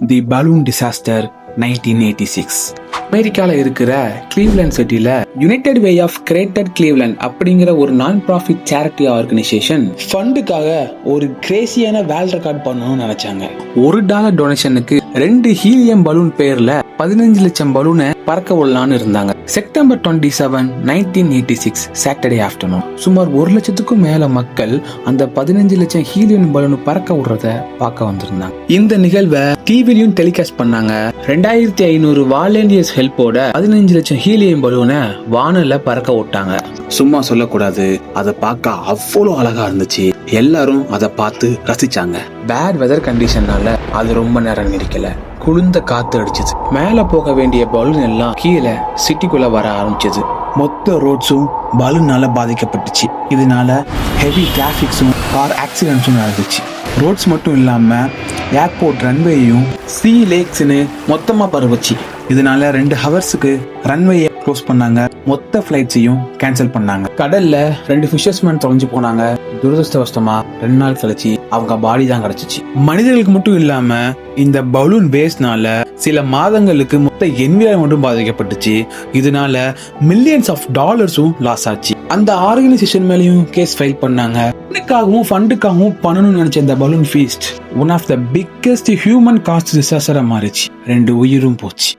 தி balloon disaster 1986. அமெரிக்கால இருக்கிற Cleveland சிட்டில United Way of Greater Cleveland அப்படிங்கிற ஒரு நான் ப்ராஃபிட் சேரிட்டி ஆர்கனைசேஷன் ஃபண்டுக்காக ஒரு கிரேசியான வேர்ல்ட் ரெக்கார்ட் பண்ணணும்னு நினைச்சாங்க. $1 டொனேஷனுக்கு 2 ஹீலியம் பலூன் பேர்ல 15 லட்சம் பலூனை பறக்க விடலான்னு இருந்தாங்க. செப்டம்பர் 27, 1986 சாட்டர்டே ஆஃப்டர்நூன் சுமார் 1 லட்சத்துக்கும் மேல மக்கள் அந்த 15 லட்சம் ஹீலியம் பலூன் பறக்க விடுறத பார்க்க வந்திருந்தாங்க. இந்த நிகழ்வை டிவிலையும் டெலிகாஸ்ட் பண்ணாங்க. 2500 வாலண்டியர்ஸ் ஹெல்ப்போட 15 லட்சம் ஹீலியம் பலூனை வானல பறக்க விட்டாங்க. சும்மா சொல்லக்கூடாது, அதை பார்க்க அவ்வளவு அழகா இருந்துச்சு. எல்லாரும் அதை பார்த்து ரசிச்சாங்க. பேட் வெதர் கண்டிஷன்னால அது ரொம்ப நேரம் நிற்கல. குளிர்ந்த காத்து அடிச்சது. மேல போக வேண்டிய பலூன் எல்லாம் கீழே சிட்டிக்குள்ள வர ஆரம்பிச்சது. மொத்த ரோட்ஸும் பலூனால பாதிக்கப்பட்டுச்சு. இதனால ஹெவி டிராபிக்ஸும் கார் ஆக்சிடென்ட்ஸும் நடந்துச்சு. ரோட்ஸ் மட்டும் இல்லாம ஏர்போர்ட் ரன்வேயும் சி லேக்ஸ்னு மொத்தமா பரவுச்சு. இதனால 2 ஹவர்ஸுக்கு ரன்வேயை க்ளோஸ் பண்ணாங்க. மொத்த ஃபிளைட்ஸையும் கேன்சல் பண்ணாங்க. கடல்ல 2 ஃபிஷர்ஸ்மேன் தொலைஞ்சு போனாங்க. துரதிருஷ்டவசமா 2 நாள் கழிச்சு அவங்க பாடி தான் கிடைச்சிச்சு. மனிதர்களுக்கு மட்டும் இல்லாம இந்த பலூன் பேஸ்னால சில மாதங்களுக்கு மொத்த என்விரான்மெண்ட்டும் பாதிக்கப்பட்டுச்சு. இதனால மில்லியன்ஸ் ஆஃப் டாலர்ஸும் லாஸ் ஆச்சு. அந்த ஆர்கனைசேஷன் மேலயும் கேஸ் ஃபைல் பண்ணாங்க. இதுக்காகவும் ஃபண்டுக்காகவும் பண்ணணும்னு நினைச்ச இந்த balloon feast one of the biggest human cost டிசாஸ்டரா மாறிச்சு. 2 உயிரும் போச்சு.